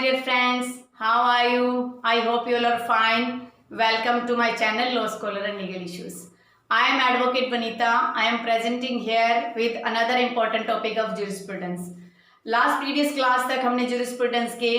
dear friends, how are you? I hope you all are fine. Welcome to my channel Law Scholar and Legal Issues. I am Advocate Vanita. I am presenting here with another important topic of jurisprudence. Last previous class तक हमने jurisprudence के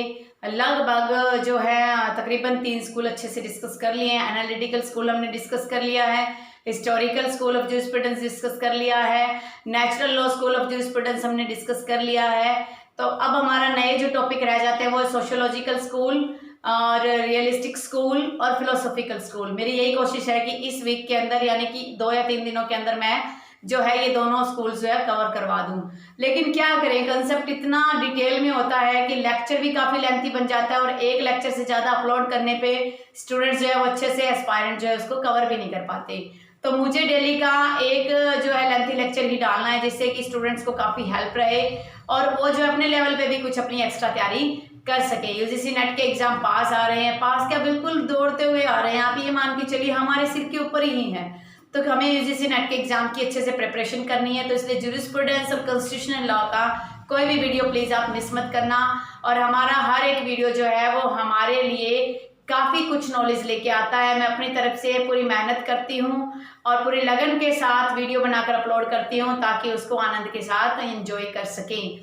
लगभग जो है तकरीबन 3 school अच्छे से discuss कर लिए हैं. एनालिटिकल स्कूल हमने डिस्कस कर लिया है, historical school of jurisprudence discuss कर लिया है, natural law school of jurisprudence हमने डिस्कस कर लिया है. तो अब हमारा नए जो टॉपिक रह जाते हैं वो सोशियोलॉजिकल स्कूल और रियलिस्टिक स्कूल और फिलोसॉफिकल स्कूल. मेरी यही कोशिश है कि इस वीक के अंदर यानी कि 2 या 3 दिनों के अंदर मैं जो है ये दोनों स्कूल जो है कवर करवा दूं. लेकिन क्या करें, कंसेप्ट इतना डिटेल में होता है कि लेक्चर भी काफ़ी लेंथी बन जाता है और एक लेक्चर से ज़्यादा अपलोड करने पे स्टूडेंट्स जो है वो अच्छे से एस्पायरेंट जो है उसको कवर भी नहीं कर पाते. तो मुझे डेली का एक जो है लेंथी लेक्चर ही डालना है जिससे कि स्टूडेंट्स को काफ़ी हेल्प रहे और वो जो अपने लेवल पे भी कुछ अपनी एक्स्ट्रा तैयारी कर सके. यूजीसी नेट के एग्जाम पास आ रहे हैं, पास क्या बिल्कुल दौड़ते हुए आ रहे हैं. आप ये मान के चलिए हमारे सिर के ऊपर ही है. तो हमें यूजीसी नेट के एग्जाम की अच्छे से प्रिपरेशन करनी है. तो इसलिए ज्यूरिस्प्रूडेंस और कॉन्स्टिट्यूशनल लॉ का कोई भी वीडियो प्लीज़ आप मिस मत करना. और हमारा हर एक वीडियो जो है वो हमारे लिए काफ़ी कुछ नॉलेज लेके आता है. मैं अपनी तरफ से पूरी मेहनत करती हूँ और पूरी लगन के साथ वीडियो बनाकर अपलोड करती हूँ ताकि उसको आनंद के साथ एंजॉय कर सकें.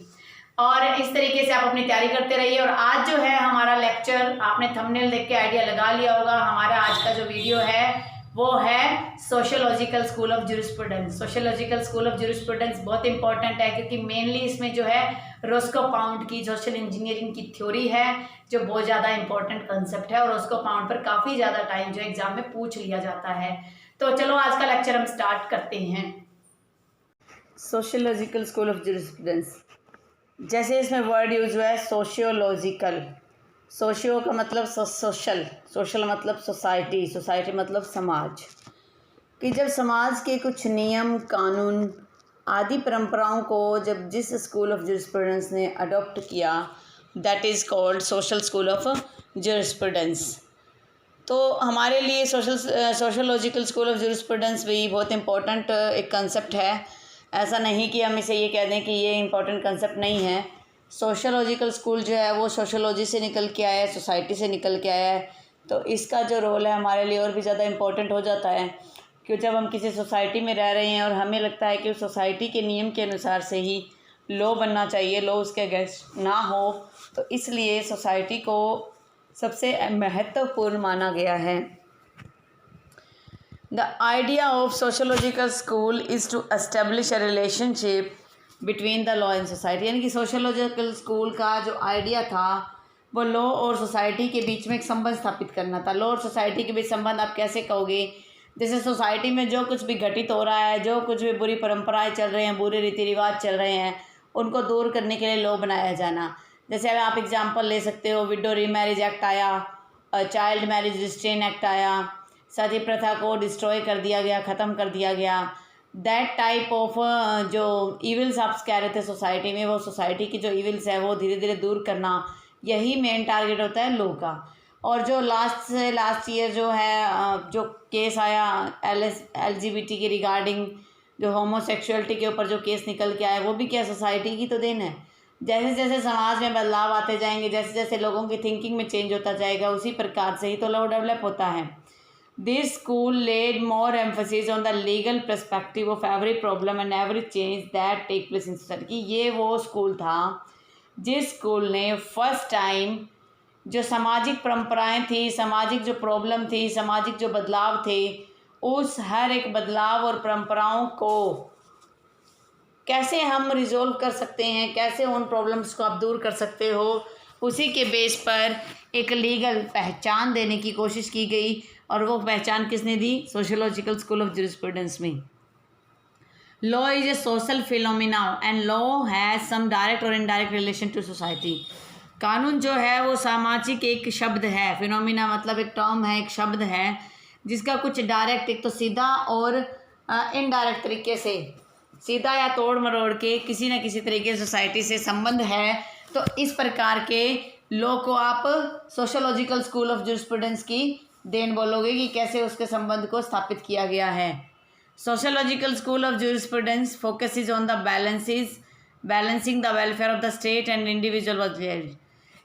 और इस तरीके से आप अपनी तैयारी करते रहिए. और आज जो है हमारा लेक्चर, आपने थंबनेल देख के आइडिया लगा लिया होगा, हमारा आज का जो वीडियो है वो है sociological school of jurisprudence. Sociological school of jurisprudence बहुत इंपॉर्टेंट है क्योंकि मेनली इसमें जो है रोस्को पाउंड की सोशल इंजीनियरिंग की थ्योरी है जो बहुत ज़्यादा इंपॉर्टेंट कंसेप्ट है और रोस्को पाउंड पर काफ़ी ज़्यादा टाइम जो एग्जाम में पूछ लिया जाता है. तो चलो आज का लेक्चर हम स्टार्ट करते हैं. सोशियोलॉजिकल स्कूल ऑफ ज्यूरिस्प्रूडेंस, जैसे इसमें वर्ड यूज हुआ है सोशियोलॉजिकल. सोशियो का मतलब सोशल, सोशल मतलब सोसाइटी, सोसाइटी मतलब समाज. कि जब समाज के कुछ नियम कानून आदि परंपराओं को जब जिस स्कूल ऑफ ज्यूरिस्प्रूडेंस ने अडॉप्ट किया, that is called social school of jurisprudence. तो हमारे लिए सोशियोलॉजिकल स्कूल ऑफ ज्यूरिस्प्रूडेंस भी बहुत इम्पोर्टेंट एक कंसेप्ट है. ऐसा नहीं कि हम इसे ये कह दें कि ये इम्पोर्टेंट कंसेप्ट नहीं है. सोशियोलॉजिकल स्कूल जो है वो सोशियोलॉजी से निकल के आया है, सोसाइटी से निकल के आया है. तो इसका जो रोल है हमारे लिए और भी ज़्यादा इम्पोर्टेंट हो जाता है कि जब हम किसी सोसाइटी में रह रहे हैं और हमें लगता है कि उस सोसाइटी के नियम के अनुसार से ही लॉ बनना चाहिए, लॉ उसके अगेंस्ट ना हो, तो इसलिए सोसाइटी को सबसे महत्वपूर्ण माना गया है. The idea of sociological school is to establish a relationship between the law and society. यानी कि सोशियोलॉजिकल स्कूल का जो आइडिया था वो लॉ और सोसाइटी के बीच में एक संबंध स्थापित करना था. लॉ और सोसाइटी के बीच संबंध आप कैसे कहोगे? जैसे सोसाइटी में जो कुछ भी घटित हो रहा है, जो कुछ भी बुरी परंपराएं चल रहे हैं, बुरे रीति रिवाज चल रहे हैं, उनको दूर करने के लिए लॉ बनाया जाना. जैसे अब आप एग्जाम्पल ले सकते हो, विडो रीमैरिज एक्ट आया, चाइल्ड मैरिज रिस्ट्रेन एक्ट आया, सती प्रथा को डिस्ट्रॉय कर दिया गया, ख़त्म कर दिया गया. दैट टाइप ऑफ जो ईविल्स आप कह रहे थे सोसाइटी में, वो सोसाइटी की जो ईविल्स है वो धीरे धीरे दूर करना, यही मेन टारगेट होता है लॉ का. और जो लास्ट ईयर जो है जो केस आया LGBT के रिगार्डिंग, जो होमोसेक्सुअलिटी के ऊपर जो केस निकल के आया, वो भी क्या सोसाइटी की तो देन है. जैसे जैसे समाज में बदलाव आते जाएंगे, जैसे जैसे लोगों की थिंकिंग में चेंज होता जाएगा, उसी प्रकार से ही तो लॉ डेवलप होता है. This school laid more emphasis on the legal perspective of every problem and every change that take place in society. कि ये वो स्कूल था जिस स्कूल ने फर्स्ट टाइम जो सामाजिक परंपराएं थी, सामाजिक जो प्रॉब्लम थी, सामाजिक जो बदलाव थे, उस हर एक बदलाव और परंपराओं को कैसे हम रिजोल्व कर सकते हैं, कैसे उन प्रॉब्लम्स को आप दूर कर सकते हो, उसी के बेस पर एक लीगल पहचान देने की कोशिश की गई. और वो पहचान किसने दी? सोशियोलॉजिकल स्कूल ऑफ ज्यूरिस्प्रूडेंस में. Law is a social phenomena and law has some direct और इनडायरेक्ट रिलेशन टू सोसाइटी. कानून जो है वो सामाजिक एक शब्द है. फिनोमिना मतलब एक टर्म है, एक शब्द है जिसका कुछ डायरेक्ट, एक तो सीधा और इनडायरेक्ट तरीके से, सीधा या तोड़ मरोड़ के किसी न किसी तरीके से सोसाइटी से संबंध है. तो इस प्रकार के लॉ को आप सोशियोलॉजिकल स्कूल ऑफ ज्यूरिस्प्रूडेंस की देन बोलोगे कि कैसे उसके संबंध को स्थापित किया गया है. Sociological school of jurisprudence focuses on the balancing the welfare of the state and individual welfare.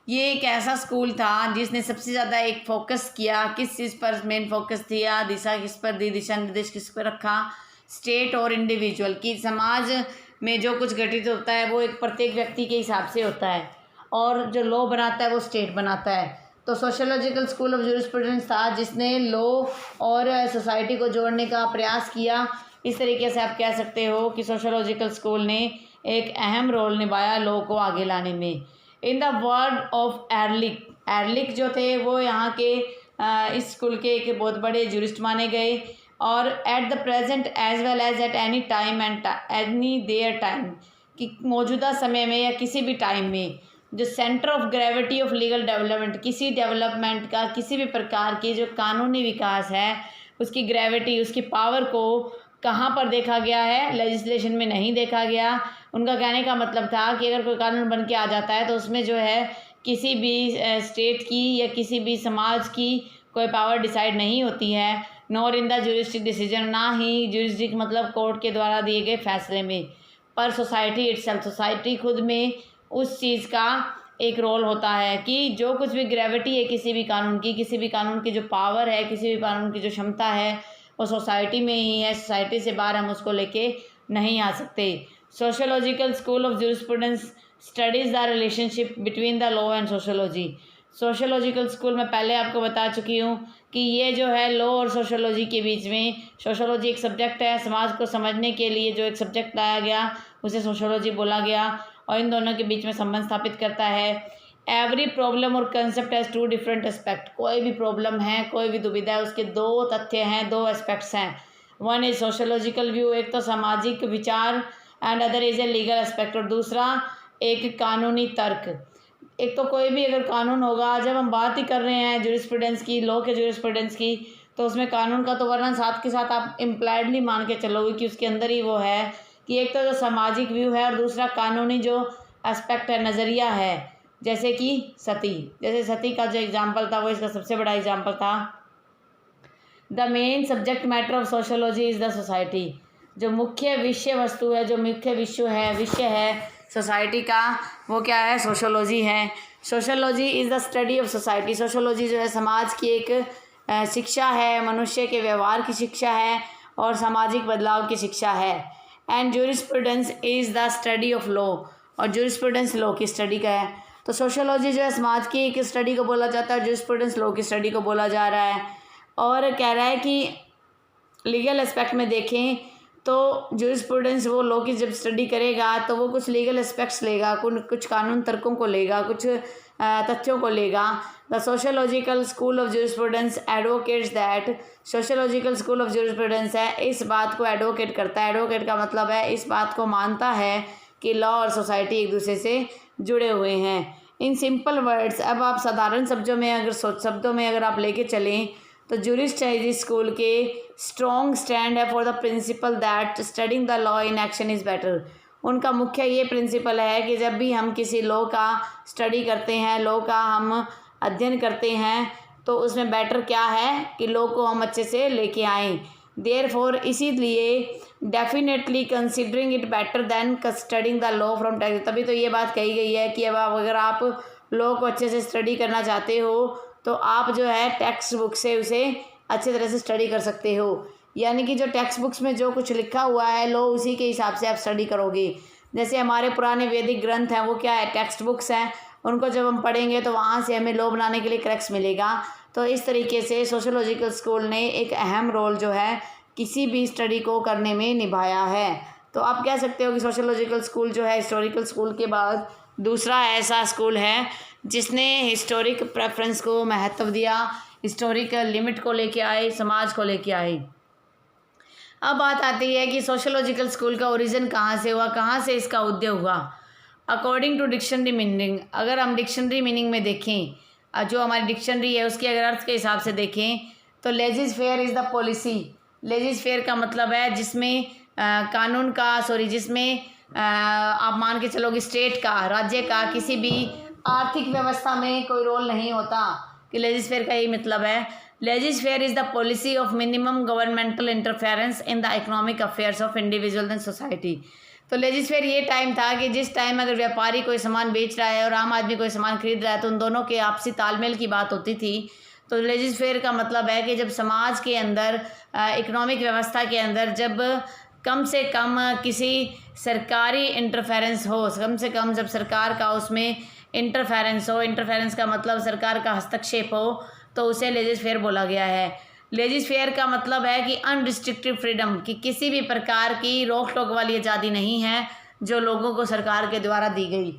ये एक ऐसा स्कूल था जिसने सबसे ज़्यादा एक फोकस किया, किस चीज़ पर मेन फोकस दिया, दिशा किस पर दी, दिशा निर्देश किस पर रखा, स्टेट और इंडिविजुअल की। समाज में जो कुछ घटित होता है वो एक प्रत्येक व्यक्ति के हिसाब से होता है और जो लॉ बनाता है वो स्टेट बनाता है। तो सोशियोलॉजिकल स्कूल ऑफ जूरिस्प्रूडेंस था जिसने लॉ और सोसाइटी को जोड़ने का प्रयास किया। इस तरीके से आप कह सकते हो कि सोशियोलॉजिकल स्कूल ने एक अहम रोल निभाया लॉ को आगे लाने में। इन द वर्ड ऑफ एरलिक, एरलिक जो थे वो यहाँ के इस स्कूल के एक बहुत बड़े जूरिस्ट माने गए और at the present as well as at any time and any there time, कि मौजूदा समय में या किसी भी टाइम में जो centre of gravity of legal development, किसी डेवलपमेंट का किसी भी प्रकार की जो कानूनी विकास है उसकी ग्रेविटी, उसकी पावर को कहाँ पर देखा गया है, लेजिस्लेशन में नहीं देखा गया। उनका कहने का मतलब था कि अगर कोई कानून बन के आ जाता है तो उसमें जो है किसी भी स्टेट की या किसी भी समाज की कोई पावर डिसाइड नहीं होती है, नॉर इन द ज्यूरिस्डिक डिसीजन, ना ही ज्यूरिस्डिक मतलब कोर्ट के द्वारा दिए गए फैसले में, पर सोसाइटी इटसेल्फ, सोसाइटी खुद में उस चीज़ का एक रोल होता है कि जो कुछ भी ग्रेविटी है किसी भी कानून की, किसी भी कानून की जो पावर है, किसी भी कानून की जो क्षमता है वो सोसाइटी में ही है। सोसाइटी से बाहर हम उसको लेके नहीं आ सकते। Sociological school of jurisprudence studies the relationship between the law and sociology. Sociological school में पहले आपको बता चुकी हूँ कि ये जो है लॉ और सोशियोलॉजी के बीच में, सोशियोलॉजी एक सब्जेक्ट है, समाज को समझने के लिए जो एक सब्जेक्ट लाया गया उसे सोशियोलॉजी बोला गया और इन दोनों के बीच में संबंध स्थापित करता है। एवरी प्रॉब्लम और concept has two different aspect, कोई भी प्रॉब्लम है, कोई भी दुविधा है, उसके दो तथ्य हैं, दो एस्पेक्ट्स हैं। वन इज सोशियोलॉजिकल व्यू, एक तो सामाजिक विचार, and other is a legal aspect, और दूसरा एक कानूनी तर्क। एक तो कोई भी अगर कानून होगा, जब हम बात ही कर रहे हैं जूरिस्प्रूडेंस की, लॉ के जूरिस्प्रूडेंस की, तो उसमें कानून का तो वर्णन साथ के साथ आप इम्प्लाइडली मान के चलोगे कि उसके अंदर ही वो है कि एक तो जो सामाजिक व्यू है और दूसरा कानूनी जो एस्पेक्ट है, नज़रिया है। जैसे कि सती, जैसे सती का जो एग्जाम्पल था वो इसका सबसे बड़ा एग्जाम्पल था। The main subject matter of sociology is the society, जो मुख्य विषय वस्तु है, जो मुख्य विषय है सोसाइटी का, वो क्या है, सोशियोलॉजी है। Sociology is the study of society, sociology जो है समाज की एक शिक्षा है, मनुष्य के व्यवहार की शिक्षा है और सामाजिक बदलाव की शिक्षा है। And jurisprudence is the study of law, और जूरिस्प्रूडेंस लॉ की स्टडी का है। तो सोशियोलॉजी जो है समाज की एक स्टडी को बोला जाता है, जूरिस्प्रूडेंस लॉ की स्टडी को बोला जा रहा है। और कह रहा है कि लीगल एस्पेक्ट में देखें तो जूरिस्प्रूडेंस वो लॉ की जब स्टडी करेगा तो वो कुछ लीगल एस्पेक्ट्स लेगा, कुछ कानून तर्कों को लेगा, कुछ तथ्यों को लेगा। The sociological school of jurisprudence advocates that, sociological school of jurisprudence है इस बात को एडवोकेट करता है, एडवोकेट का मतलब है इस बात को मानता है कि लॉ और सोसाइटी एक दूसरे से जुड़े हुए हैं। इन सिंपल वर्ड्स, अब आप साधारण शब्दों में अगर आप लेके चलें तो जूरिस्ट है इस स्कूल के स्ट्रॉन्ग स्टैंड है for the principal that studying the law in action is better. उनका मुख्य ये प्रिंसिपल है कि जब भी हम किसी लॉ का स्टडी करते हैं, लॉ का हम अध्ययन करते हैं, तो उसमें बेटर क्या है कि लॉ को हम अच्छे से लेके आएँ। देयरफॉर इसीलिए definitely considering it better than studying the law from text, तभी तो ये बात कही गई है कि अब अगर आप लॉ को अच्छे से स्टडी करना चाहते हो तो आप जो है टेक्स्ट बुक से उसे अच्छी तरह से स्टडी कर सकते हो। यानी कि जो टेक्स्ट बुक्स में जो कुछ लिखा हुआ है लॉ, उसी के हिसाब से आप स्टडी करोगे। जैसे हमारे पुराने वैदिक ग्रंथ हैं वो क्या है, टेक्स्ट बुक्स हैं, उनको जब हम पढ़ेंगे तो वहाँ से हमें लॉ बनाने के लिए करेक्ट्स मिलेगा। तो इस तरीके से सोशियोलॉजिकल स्कूल ने एक अहम रोल जो है किसी भी स्टडी को करने में निभाया है। तो आप कह सकते हो कि सोशियोलॉजिकल स्कूल जो है हिस्टोरिकल स्कूल के बाद दूसरा ऐसा स्कूल है जिसने हिस्टोरिक प्रेफरेंस को महत्व दिया, हिस्टोरिकल लिमिट को लेके आए, समाज को लेके आए। अब बात आती है कि सोशियोलॉजिकल स्कूल का ओरिजिन कहाँ से हुआ, कहाँ से इसका उदय हुआ। अकॉर्डिंग टू डिक्शनरी मीनिंग, अगर हम डिक्शनरी मीनिंग में देखें, जो हमारी डिक्शनरी है उसके अगर अर्थ के हिसाब से देखें तो laissez faire is the policy. Laissez faire का मतलब है जिसमें कानून का, जिसमें आप मान के चलोगे स्टेट का, राज्य का किसी भी आर्थिक व्यवस्था में कोई रोल नहीं होता, कि लेजिस फेयर का यही मतलब है। Laissez faire is the policy of minimum governmental interference in the economic affairs of individual and society. तो लेजिस फेयर ये टाइम था कि जिस टाइम अगर व्यापारी कोई सामान बेच रहा है और आम आदमी कोई सामान खरीद रहा है तो उन दोनों के आपसी तालमेल की बात होती थी। तो लेजिस फेयर का मतलब है कि जब समाज के अंदर इकोनॉमिक व्यवस्था के अंदर जब कम से कम किसी सरकारी इंटरफेरेंस हो, कम से कम जब सरकार का उसमें इंटरफेरेंस हो, इंटरफेरेंस का मतलब सरकार का हस्तक्षेप हो, तो उसे लेजिस फेयर बोला गया है। लेजिस फेयर का मतलब है कि अनरिस्ट्रिक्टेड फ्रीडम, कि किसी भी प्रकार की रोक टोक वाली आज़ादी नहीं है जो लोगों को सरकार के द्वारा दी गई।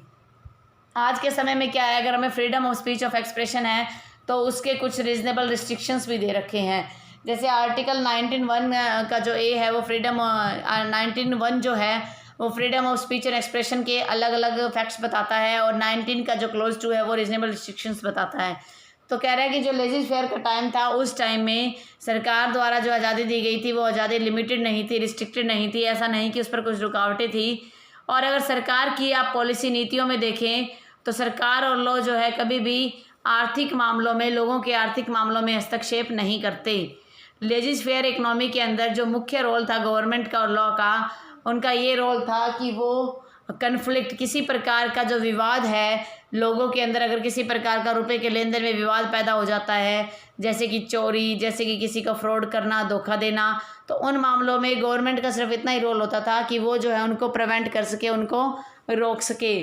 आज के समय में क्या है, अगर हमें freedom of speech of expression है तो उसके कुछ रीजनेबल रिस्ट्रिक्शंस भी दे रखे हैं। जैसे आर्टिकल 19(1) का जो ए है वो फ्रीडम 19(1) जो है वो freedom of speech and expression के अलग अलग फैक्ट्स बताता है, और 19 का जो क्लोज 2 है वो रीजनेबल रिस्ट्रिक्शंस बताता है। तो कह रहा है कि जो लेजिस फेयर का टाइम था उस टाइम में सरकार द्वारा जो आज़ादी दी गई थी वो आज़ादी लिमिटेड नहीं थी, रिस्ट्रिक्टेड नहीं थी, ऐसा नहीं कि उस पर कुछ रुकावटें थी। और अगर सरकार की आप पॉलिसी नीतियों में देखें तो सरकार और लॉ जो है कभी भी आर्थिक मामलों में, लोगों के आर्थिक मामलों में हस्तक्षेप नहीं करते। लेजिस फेयर इकनॉमी के अंदर जो मुख्य रोल था गवर्नमेंट का और लॉ का, उनका ये रोल था कि वो कन्फ्लिक्ट, किसी प्रकार का जो विवाद है लोगों के अंदर, अगर किसी प्रकार का रुपए के लेन देन में विवाद पैदा हो जाता है, जैसे कि चोरी, जैसे कि किसी का फ्रॉड करना, धोखा देना, तो उन मामलों में गवर्नमेंट का सिर्फ इतना ही रोल होता था कि वो जो है उनको प्रिवेंट कर सके, उनको रोक सके।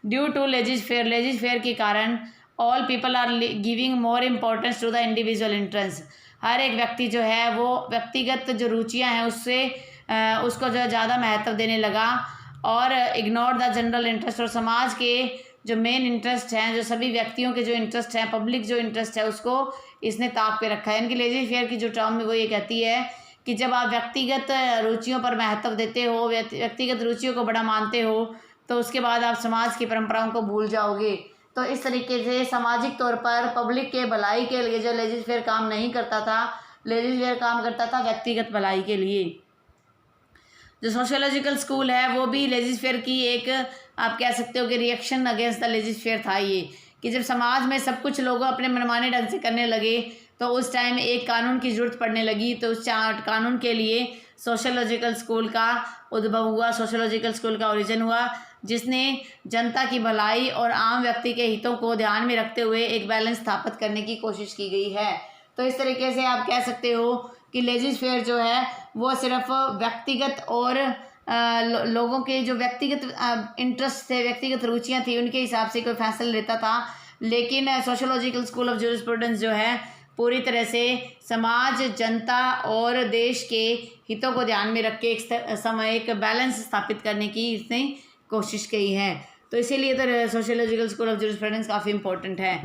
ड्यू टू लेजिस फेयर के कारण all people are giving more importance to the individual interest. हर एक व्यक्ति जो है वो व्यक्तिगत जो रुचियाँ हैं उससे उसको जो है ज़्यादा महत्व देने लगा, और इग्नोर द जनरल इंटरेस्ट, और समाज के जो मेन इंटरेस्ट हैं, जो सभी व्यक्तियों के जो इंटरेस्ट हैं, पब्लिक जो इंटरेस्ट है, उसको इसने ताक पे रखा है। इनकी लेजिस फेयर की जो टर्म है वो ये कहती है कि जब आप व्यक्तिगत रुचियों पर महत्व देते हो, व्यक्तिगत रुचियों को बड़ा मानते हो, तो उसके बाद आप समाज की परंपराओं को भूल जाओगे। तो इस तरीके से सामाजिक तौर पर पब्लिक के भलाई के लिए जो लेजिस फेयर काम नहीं करता था, लेजिस फेयर काम करता था व्यक्तिगत भलाई के लिए। जो सोशियोलॉजिकल स्कूल है वो भी लेजिस फेयर की एक, आप कह सकते हो कि रिएक्शन अगेंस्ट द लेजिस फेयर था ये, कि जब समाज में सब कुछ लोग अपने मनमाने ढंग से करने लगे तो उस टाइम एक कानून की ज़रूरत पड़ने लगी। तो उस कानून के लिए सोशियोलॉजिकल स्कूल का उद्भव हुआ, सोशियोलॉजिकल स्कूल का ओरिजिन हुआ, जिसने जनता की भलाई और आम व्यक्ति के हितों को ध्यान में रखते हुए एक बैलेंस स्थापित करने की कोशिश की गई है। तो इस तरीके से आप कह सकते हो कि लेजिस फेयर जो है वो सिर्फ व्यक्तिगत और लोगों के जो व्यक्तिगत इंटरेस्ट थे, व्यक्तिगत रुचियां थी, उनके हिसाब से कोई फैसला लेता था। लेकिन सोशियोलॉजिकल स्कूल ऑफ ज्यूरिस्प्रूडेंस जो है पूरी तरह से समाज, जनता और देश के हितों को ध्यान में रख के एक बैलेंस स्थापित करने की इसने कोशिश की है। तो इसीलिए तो सोशियोलॉजिकल स्कूल ऑफ ज्यूरिस्प्रूडेंस काफ़ी इंपॉर्टेंट है।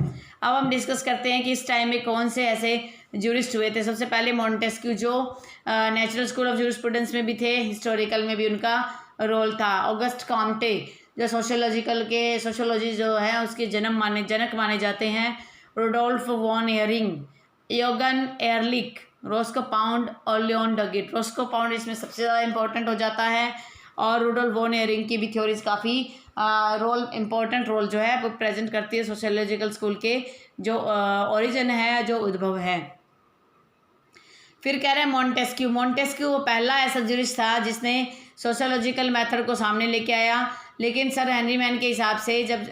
अब हम डिस्कस करते हैं कि इस टाइम में कौन से ऐसे ज्यूरिस्ट हुए थे। सबसे पहले मॉन्टेस्क्यू, जो नेचुरल स्कूल ऑफ ज्यूरिस्प्रूडेंस में भी थे, हिस्टोरिकल में भी उनका रोल था। ऑगस्ट कॉम्टे, जो सोशियोलॉजी जो है उसके जनक माने जाते हैं। Rudolf von Ihering, Eugen Ehrlich, Roscoe Pound और लियोन डगिट। रोस्को पाउंड इसमें सबसे ज़्यादा इंपॉर्टेंट हो जाता है, और रुडोल्फ वॉन एयरिंग की भी थ्योरीज काफ़ी इम्पोर्टेंट रोल जो है वो प्रेजेंट करती है सोशियोलॉजिकल स्कूल के जो ओरिजिन है, जो उद्भव है। फिर कह रहे हैं मॉन्टेस्क्यू वो पहला ऐसा ज्यूरिस्ट था जिसने सोशियोलॉजिकल मेथड को सामने लेके आया। लेकिन सर हेनरी मैन के हिसाब से जब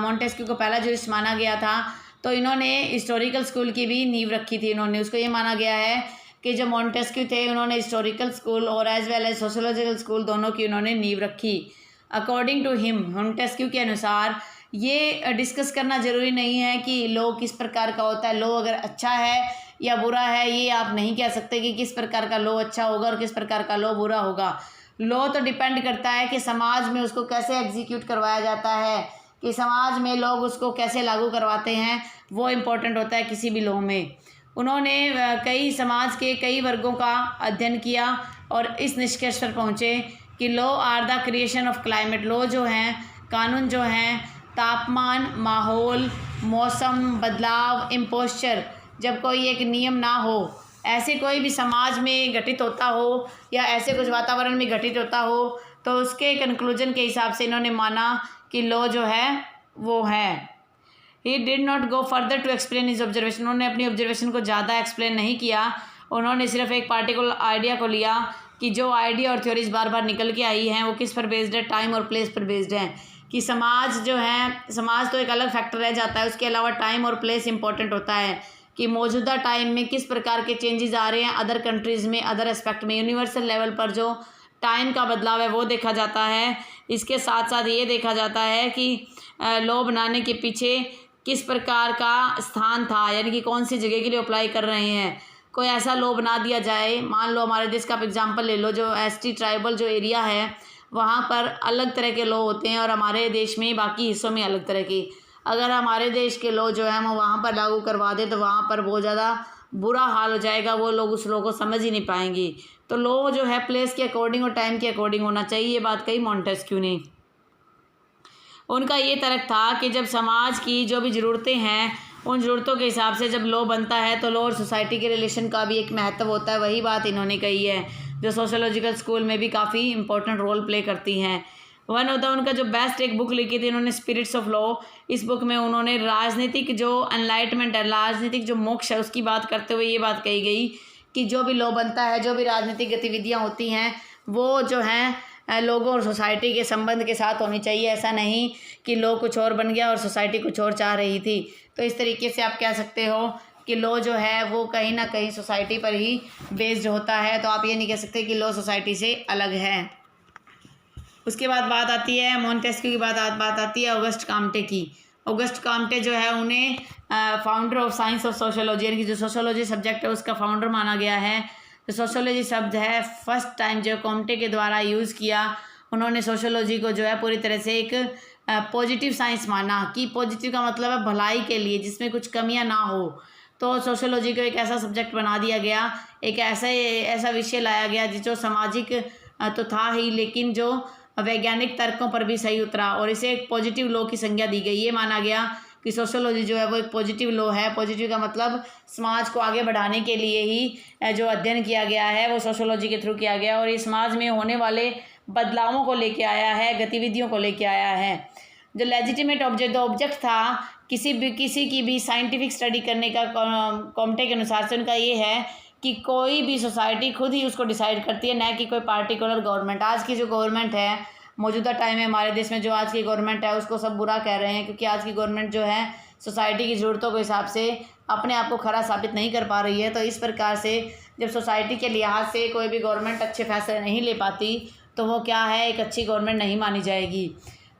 मॉन्टेस्क्यू को पहला ज्यूरिस्ट माना गया था तो इन्होंने हिस्टोरिकल स्कूल की भी नींव रखी थी। इन्होंने उसको ये माना गया है कि जो मॉन्टेस्क्यू थे उन्होंने हिस्टोरिकल स्कूल और as well as sociological school दोनों की उन्होंने नींव रखी। अकॉर्डिंग टू हिम, मॉन्टेस्क्यू के अनुसार ये डिस्कस करना ज़रूरी नहीं है कि लॉ किस प्रकार का होता है, लॉ अगर अच्छा है या बुरा है ये आप नहीं कह सकते कि किस प्रकार का लॉ अच्छा होगा और किस प्रकार का लॉ बुरा होगा। लॉ तो डिपेंड करता है कि समाज में उसको कैसे एग्जीक्यूट करवाया जाता है, कि समाज में लोग उसको कैसे लागू करवाते हैं, वो इम्पोर्टेंट होता है किसी भी लॉ में। उन्होंने कई समाज के कई वर्गों का अध्ययन किया और इस निष्कर्ष पर पहुँचे कि law are the creation of climate. Law जो हैं, कानून जो हैं, तापमान, माहौल, मौसम बदलाव, इम्पोस्चर, जब कोई एक नियम ना हो, ऐसे कोई भी समाज में घटित होता हो या ऐसे कुछ वातावरण में घटित होता हो, तो उसके कंक्लूजन के हिसाब से इन्होंने माना कि लॉ जो है वो है। He did not go further to explain his observation. उन्होंने अपनी ऑब्जर्वेशन को ज़्यादा एक्सप्लेन नहीं किया, उन्होंने सिर्फ एक पार्टिकुलर आइडिया को लिया कि जो आइडिया और थ्योरीज बार बार निकल के आई हैं वो किस पर बेस्ड है, टाइम और प्लेस पर बेस्ड है। कि समाज जो है, समाज तो एक अलग फैक्टर रह जाता है, उसके अलावा टाइम और प्लेस इंपॉर्टेंट होता है कि मौजूदा टाइम में किस प्रकार के चेंजेस आ रहे हैं अदर कंट्रीज़ में, अदर एस्पेक्ट में। यूनिवर्सल लेवल पर जो टाइम का बदलाव है वो देखा जाता है। इसके साथ साथ ये देखा जाता है कि लॉ बनाने के पीछे किस प्रकार का स्थान था, यानी कि कौन सी जगह के लिए अप्लाई कर रहे हैं। कोई ऐसा लॉ बना दिया जाए, मान लो हमारे देश का आप एग्जांपल ले लो, जो एसटी ट्राइबल जो एरिया है वहाँ पर अलग तरह के लॉ होते हैं और हमारे देश में बाकी हिस्सों में अलग तरह की। अगर हमारे देश के लॉ जो है हम वहाँ पर लागू करवा दें तो वहाँ पर बहुत ज़्यादा बुरा हाल हो जाएगा, वो लोग उस लॉ को समझ ही नहीं पाएंगे। तो लॉ जो है प्लेस के अकॉर्डिंग और टाइम के अकॉर्डिंग होना चाहिए, ये बात कही मॉन्टेस्क्यू ने। उनका ये तर्क था कि जब समाज की जो भी ज़रूरतें हैं उन ज़रूरतों के हिसाब से जब लॉ बनता है तो लॉ और सोसाइटी के रिलेशन का भी एक महत्व होता है। वही बात इन्होंने कही है जो सोशोलॉजिकल स्कूल में भी काफ़ी इंपॉर्टेंट रोल प्ले करती हैं। वन ऑफ द उनका जो बेस्ट एक बुक लिखी थी उन्होंने, स्पिरिट्स ऑफ लॉ। इस बुक में उन्होंने राजनीतिक जो एनलाइटमेंट है, राजनीतिक जो मोक्ष है, उसकी बात करते हुए ये बात कही गई कि जो भी लॉ बनता है, जो भी राजनीतिक गतिविधियाँ होती हैं वो जो हैं लोगों और सोसाइटी के संबंध के साथ होनी चाहिए। ऐसा नहीं कि लॉ कुछ और बन गया और सोसाइटी कुछ और चाह रही थी। तो इस तरीके से आप कह सकते हो कि लॉ जो है वो कहीं ना कहीं सोसाइटी पर ही बेस्ड होता है। तो आप ये नहीं कह सकते कि लॉ सोसाइटी से अलग है। उसके बाद बात आती है मॉन्टेस्क्यू की, बात आती है ऑगस्ट काम्टे की। ऑगस्ट काम्टे जो है उन्हें founder of science of sociology, यानी कि जो सोशोलॉजी सब्जेक्ट है उसका फाउंडर माना गया है। तो सोशोलॉजी शब्द है फर्स्ट टाइम जो काम्टे के द्वारा यूज़ किया। उन्होंने सोशोलॉजी को जो है पूरी तरह से एक पॉजिटिव साइंस माना कि पॉजिटिव का मतलब है भलाई के लिए, जिसमें कुछ कमियां ना हो। तो सोशोलॉजी को एक ऐसा सब्जेक्ट बना दिया गया, एक ऐसा विषय लाया गया जो सामाजिक तो था ही लेकिन जो वैज्ञानिक तर्कों पर भी सही उतरा, और इसे एक पॉजिटिव लॉ की संज्ञा दी गई। ये माना गया कि सोशोलॉजी जो है वो एक पॉजिटिव लॉ है। पॉजिटिव का मतलब समाज को आगे बढ़ाने के लिए ही जो अध्ययन किया गया है वो सोशोलॉजी के थ्रू किया गया, और ये समाज में होने वाले बदलावों को लेके आया है, गतिविधियों को लेके आया है। जो लेजिटिमेट ऑब्जेक्ट था किसी की भी साइंटिफिक स्टडी करने का, काम्टे के अनुसार से उनका ये है कि कोई भी सोसाइटी खुद ही उसको डिसाइड करती है, न कि कोई पार्टिकुलर गवर्नमेंट। आज की जो गवर्नमेंट है मौजूदा टाइम में हमारे देश में, जो आज की गवर्नमेंट है उसको सब बुरा कह रहे हैं, क्योंकि आज की गवर्नमेंट जो है सोसाइटी की ज़रूरतों के हिसाब से अपने आप को खरा साबित नहीं कर पा रही है। तो इस प्रकार से जब सोसाइटी के लिहाज से कोई भी गवर्नमेंट अच्छे फैसले नहीं ले पाती तो वो क्या है, एक अच्छी गवर्नमेंट नहीं मानी जाएगी।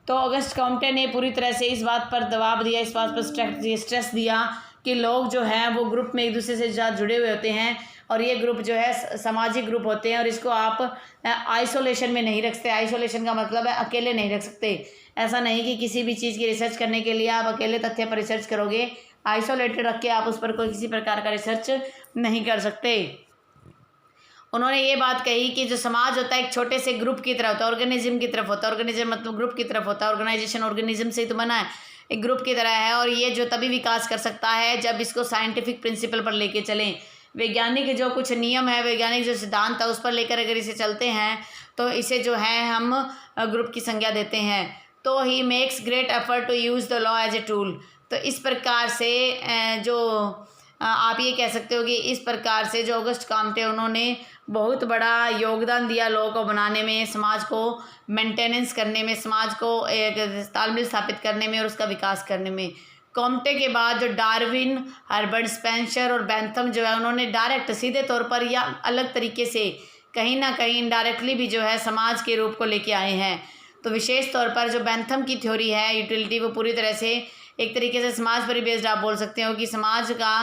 तो ऑगस्ट काम्टे ने पूरी तरह से इस बात पर दबाव दिया, इस बात पर स्ट्रेस दिया कि लोग जो हैं वो ग्रुप में एक दूसरे से ज़्यादा जुड़े हुए होते हैं, और ये ग्रुप जो है सामाजिक ग्रुप होते हैं, और इसको आप आइसोलेशन में नहीं रख सकते। आइसोलेशन का मतलब है अकेले नहीं रख सकते। ऐसा नहीं कि किसी भी चीज़ की रिसर्च करने के लिए आप अकेले तथ्य पर रिसर्च करोगे, आइसोलेटेड रख के आप उस पर कोई किसी प्रकार का रिसर्च नहीं कर सकते। उन्होंने ये बात कही कि जो समाज होता है एक छोटे से ग्रुप की तरह होता है, ऑर्गेनिज्म की तरफ होता है। ऑर्गेनिज्म मतलब ग्रुप की तरफ होता है, ऑर्गेनाइजेशन ऑर्गेनिज्म से ही तो बना है, एक ग्रुप की तरह है, और ये जो तभी विकास कर सकता है जब इसको साइंटिफिक प्रिंसिपल पर लेके चलें। वैज्ञानिक जो कुछ नियम है, वैज्ञानिक जो सिद्धांत है उस पर लेकर अगर इसे चलते हैं तो इसे जो है हम ग्रुप की संज्ञा देते हैं। तो he makes great effort to use the law as a tool. तो इस प्रकार से जो आप ये कह सकते हो कि इस प्रकार से जो ऑगस्ट काम्टे उन्होंने बहुत बड़ा योगदान दिया लॉ को बनाने में, समाज को मेंटेनेंस करने में, समाज को एक तालमेल स्थापित करने में और उसका विकास करने में। काम्टे के बाद जो डार्विन, हर्बर्ट स्पेंसर और बेंथम जो है उन्होंने डायरेक्ट सीधे तौर पर या अलग तरीके से कहीं ना कहीं इनडायरेक्टली भी जो है समाज के रूप को लेके आए हैं। तो विशेष तौर पर जो बेंथम की थ्योरी है यूटिलिटी, वो पूरी तरह से एक तरीके से समाज पर ही बेस्ड आप बोल सकते हो कि समाज का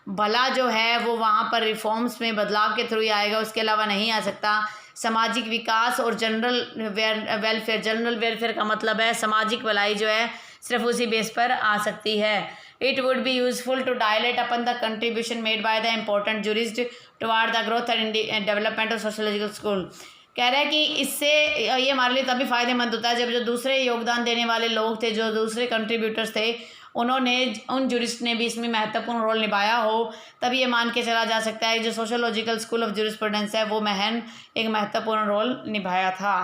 भला जो है वो वहाँ पर रिफॉर्म्स में बदलाव के थ्रू ही आएगा, उसके अलावा नहीं आ सकता। सामाजिक विकास और जनरल वेलफेयर का मतलब है सामाजिक भलाई जो है सिर्फ उसी बेस पर आ सकती है। It would be useful to dilate upon the contribution made by the important jurist toward the growth and development of sociological school. कह रहा है कि इससे ये हमारे लिए तभी फ़ायदेमंद होता है जब जो दूसरे योगदान देने वाले लोग थे, जो दूसरे कंट्रीब्यूटर्स थे, उन्होंने उन जूरिस्ट ने भी इसमें महत्वपूर्ण रोल निभाया हो, तब ये मान के चला जा सकता है जो सोशोलॉजिकल स्कूल ऑफ जूरिस्प्रूडेंस है वो एक महत्वपूर्ण रोल निभाया था।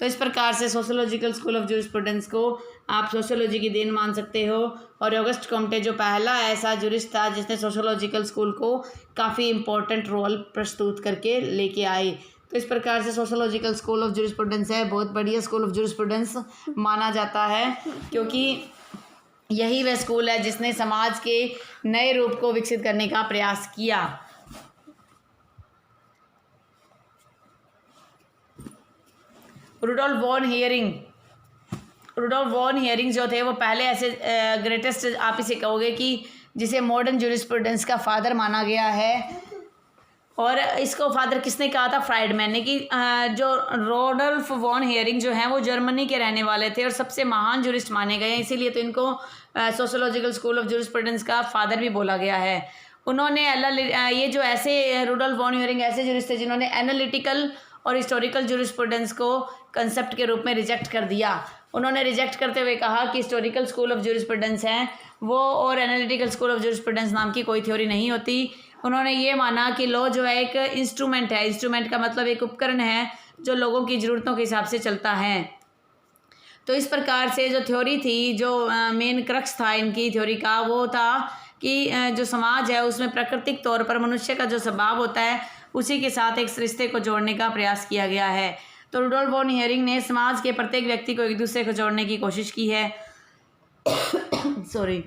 तो इस प्रकार से सोशोलॉजिकल स्कूल ऑफ जूरिस्प्रूडेंस को आप सोशोलॉजी की देन मान सकते हो। और ऑगस्ट काम्टे जो पहला ऐसा जूरिस्ट था जिसने सोशोलॉजिकल स्कूल को काफ़ी इम्पोर्टेंट रोल प्रस्तुत करके लेके आए। तो इस प्रकार से सोशोलॉजिकल स्कूल ऑफ जूरिस्प्रूडेंस है, बहुत बढ़िया स्कूल ऑफ जूरिस्प्रूडेंस माना जाता है, क्योंकि यही वह स्कूल है जिसने समाज के नए रूप को विकसित करने का प्रयास किया। रुडोल्फ वॉन हियरिंग जो थे वो पहले ऐसे ग्रेटेस्ट, आप इसे कहोगे कि जिसे मॉडर्न जूरिस्प्रूडेंस का फादर माना गया है। और इसको फादर किसने कहा था? फ्राइडमैन ने। कि जो रुडोल्फ वॉन हियरिंग जो हैं वो जर्मनी के रहने वाले थे और सबसे महान जूरिस्ट माने गए हैं, इसीलिए तो इनको सोशोलॉजिकल स्कूल ऑफ जूरिस्प्रूडेंस का फादर भी बोला गया है। उन्होंने ये जो ऐसे रुडोल्फ वॉन हियरिंग ऐसे जूरिस्ट थे जिन्होंने एनालिटिकल और हिस्टोरिकल जूरिस्प्रूडेंस को कंसेप्ट के रूप में रिजेक्ट कर दिया। उन्होंने रिजेक्ट करते हुए कहा कि हिस्टोरिकल स्कूल ऑफ जूरिस्प्रूडेंस है वो और एनालिटिकल स्कूल ऑफ जूरिस्प्रूडेंस नाम की कोई थ्योरी नहीं होती। उन्होंने ये माना कि लॉ जो है एक इंस्ट्रूमेंट है, इंस्ट्रूमेंट का मतलब एक उपकरण है जो लोगों की ज़रूरतों के हिसाब से चलता है। तो इस प्रकार से जो थ्योरी थी, जो मेन क्रक्स था इनकी थ्योरी का, वो था कि जो समाज है उसमें प्राकृतिक तौर पर मनुष्य का जो स्वभाव होता है उसी के साथ एक रिश्ते को जोड़ने का प्रयास किया गया है। तो रुडोल्फ वॉन हियरिंग ने समाज के प्रत्येक व्यक्ति को एक दूसरे को जोड़ने की कोशिश की है। सॉरी,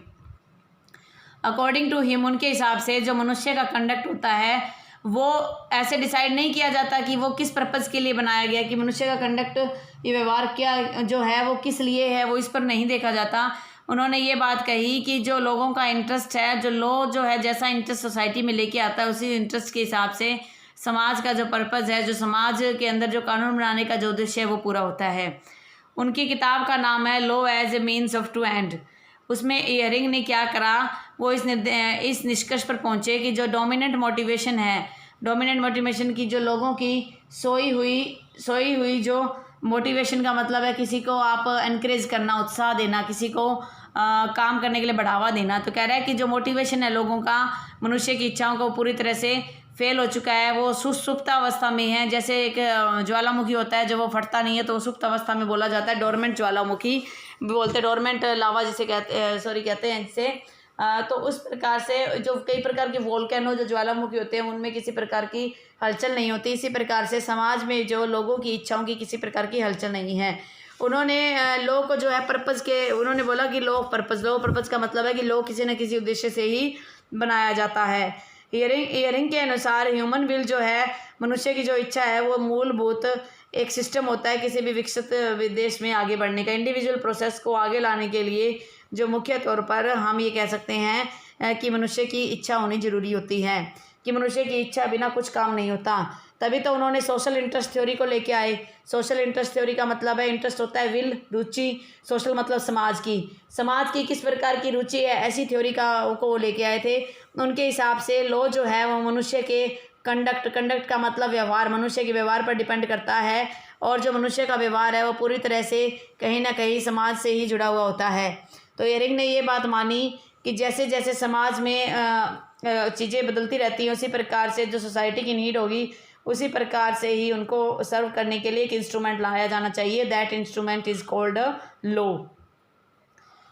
अकॉर्डिंग टू हिम, उनके हिसाब से जो मनुष्य का कंडक्ट होता है वो ऐसे डिसाइड नहीं किया जाता कि वो किस पर्पज़ के लिए बनाया गया, कि मनुष्य का कंडक्ट, ये व्यवहार क्या जो है वो किस लिए है, वो इस पर नहीं देखा जाता। उन्होंने ये बात कही कि जो लोगों का इंटरेस्ट है, जो लॉ जो है जैसा इंटरेस्ट सोसाइटी में लेके आता है उसी इंटरेस्ट के हिसाब से समाज का जो पर्पज़ है, जो समाज के अंदर जो कानून बनाने का जो उद्देश्य है वो पूरा होता है। उनकी किताब का नाम है law as a means of to end. उसमें हियरिंग ने क्या करा, वो इस निष्कर्ष पर पहुँचे कि जो डोमिनेंट मोटिवेशन है, डोमिनेंट मोटिवेशन की जो लोगों की सोई हुई जो मोटिवेशन का मतलब है किसी को आप एनकरेज करना, उत्साह देना, किसी को काम करने के लिए बढ़ावा देना। तो कह रहा है कि जो मोटिवेशन है लोगों का, मनुष्य की इच्छाओं को पूरी तरह से फेल हो चुका है, वो सुप्त अवस्था में है। जैसे एक ज्वालामुखी होता है, जब वो फटता नहीं है तो वो सुप्त अवस्था में बोला जाता है, डोरमेंट ज्वालामुखी बोलते हैं, डोरमेंट लावा जिसे कहते हैं जिसे। तो उस प्रकार से जो कई प्रकार के वोल्केनो जो ज्वालामुखी होते हैं उनमें किसी प्रकार की हलचल नहीं होती, इसी प्रकार से समाज में जो लोगों की इच्छाओं की किसी प्रकार की हलचल नहीं है। उन्होंने लॉ को जो है पर्पज़ के, उन्होंने बोला कि लॉ पर्पज़ का मतलब है कि लॉ किसी न किसी उद्देश्य से ही बनाया जाता है। हियरिंग के अनुसार ह्यूमन विल जो है, मनुष्य की जो इच्छा है वो मूलभूत एक सिस्टम होता है किसी भी विकसित देश में आगे बढ़ने का। इंडिविजुअल प्रोसेस को आगे लाने के लिए जो मुख्य तौर पर हम ये कह सकते हैं कि मनुष्य की इच्छा होनी ज़रूरी होती है, कि मनुष्य की इच्छा बिना कुछ काम नहीं होता। तभी तो उन्होंने सोशल इंटरेस्ट थ्योरी को लेके आए। सोशल इंटरेस्ट थ्योरी का मतलब है, इंटरेस्ट होता है विल, रुचि, सोशल मतलब समाज की किस प्रकार की रुचि है, ऐसी थ्योरी को लेके आए थे। उनके हिसाब से लॉ जो है वो मनुष्य के कंडक्ट का मतलब व्यवहार, मनुष्य के व्यवहार पर डिपेंड करता है, और जो मनुष्य का व्यवहार है वो पूरी तरह से कहीं ना कहीं समाज से ही जुड़ा हुआ होता है। तो हियरिंग ने ये बात मानी कि जैसे जैसे समाज में चीज़ें बदलती रहती हैं उसी प्रकार से जो सोसाइटी की नीड होगी उसी प्रकार से ही उनको सर्व करने के लिए एक इंस्ट्रूमेंट लाया जाना चाहिए। That instrument is called law.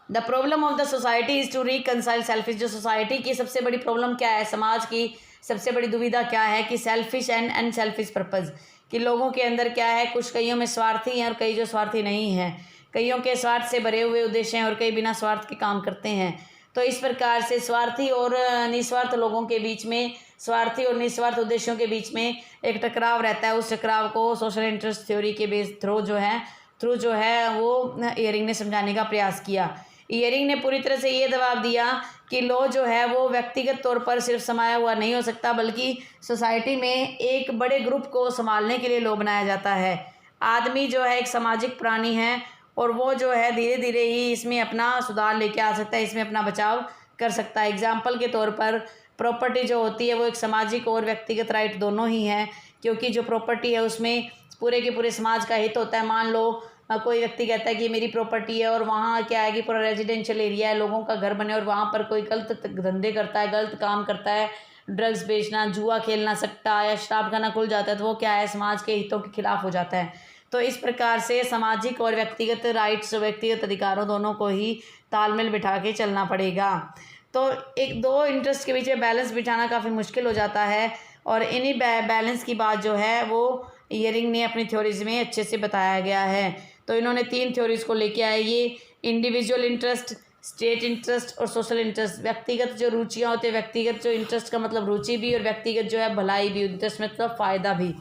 The problem of the society is to reconcile selfish. जो सोसाइटी की सबसे बड़ी प्रॉब्लम क्या है, समाज की सबसे बड़ी दुविधा क्या है कि सेल्फिश एंड अनसेल्फिश पर्पज़, कि लोगों के अंदर क्या है, कुछ कईयों में स्वार्थी हैं और कई जो स्वार्थी नहीं हैं, कईयों के स्वार्थ से भरे हुए उद्देश्य हैं और कई बिना स्वार्थ के काम करते हैं। तो इस प्रकार से स्वार्थी और निस्वार्थ लोगों के बीच में, स्वार्थी और निस्वार्थ उद्देश्यों के बीच में एक टकराव रहता है। उस टकराव को सोशल इंटरेस्ट थ्योरी के बेस थ्रू जो है वो हियरिंग ने समझाने का प्रयास किया। हियरिंग ने पूरी तरह से ये जवाब दिया कि लॉ जो है वो व्यक्तिगत तौर पर सिर्फ समाया हुआ नहीं हो सकता, बल्कि सोसाइटी में एक बड़े ग्रुप को संभालने के लिए लॉ बनाया जाता है। आदमी जो है एक सामाजिक प्राणी है और वो जो है धीरे धीरे ही इसमें अपना सुधार लेके आ सकता है, इसमें अपना बचाव कर सकता है। एग्जाम्पल के तौर पर प्रॉपर्टी जो होती है वो एक सामाजिक और व्यक्तिगत राइट दोनों ही हैं, क्योंकि जो प्रॉपर्टी है उसमें पूरे के पूरे समाज का हित होता है। मान लो कोई व्यक्ति कहता है कि मेरी प्रॉपर्टी है और वहाँ क्या है कि पूरा रेजिडेंशियल एरिया है, लोगों का घर बने, और वहाँ पर कोई गलत धंधे करता है, गलत काम करता है, ड्रग्स बेचना, जुआ खेलना, सट्टा या शराब खाना खुल जाता है, तो वो क्या है, समाज के हितों के खिलाफ हो जाता है। तो इस प्रकार से सामाजिक और व्यक्तिगत राइट्स, व्यक्तिगत अधिकारों दोनों को ही तालमेल बिठा के चलना पड़ेगा। तो एक दो इंटरेस्ट के बीच में बैलेंस बिठाना काफ़ी मुश्किल हो जाता है, और इन्हीं बैलेंस की बात जो है वो ईयरिंग ने अपनी थ्योरीज में अच्छे से बताया गया है। तो इन्होंने 3 थ्योरीज को लेके आए, ये इंडिविजुअल इंटरेस्ट, स्टेट इंटरेस्ट और सोशल इंटरेस्ट। व्यक्तिगत जो रुचियाँ होती है, व्यक्तिगत जो इंटरेस्ट का मतलब रुचि भी, और व्यक्तिगत जो है भलाई भी, इंटरेस्ट मतलब फ़ायदा भी।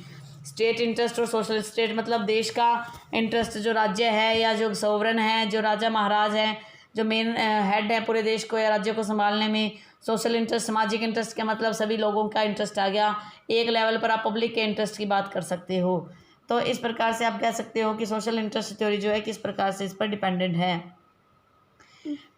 स्टेट इंटरेस्ट और सोशल, स्टेट मतलब देश का इंटरेस्ट, जो राज्य है या जो सोवरन है, जो राजा महाराज हैं, जो मेन हेड है पूरे देश को या राज्य को संभालने में। सोशल इंटरेस्ट, सामाजिक इंटरेस्ट का मतलब सभी लोगों का इंटरेस्ट आ गया। एक लेवल पर आप पब्लिक के इंटरेस्ट की बात कर सकते हो। तो इस प्रकार से आप कह सकते हो कि सोशल इंटरेस्ट थ्योरी जो है किस प्रकार से इस पर डिपेंडेंट है।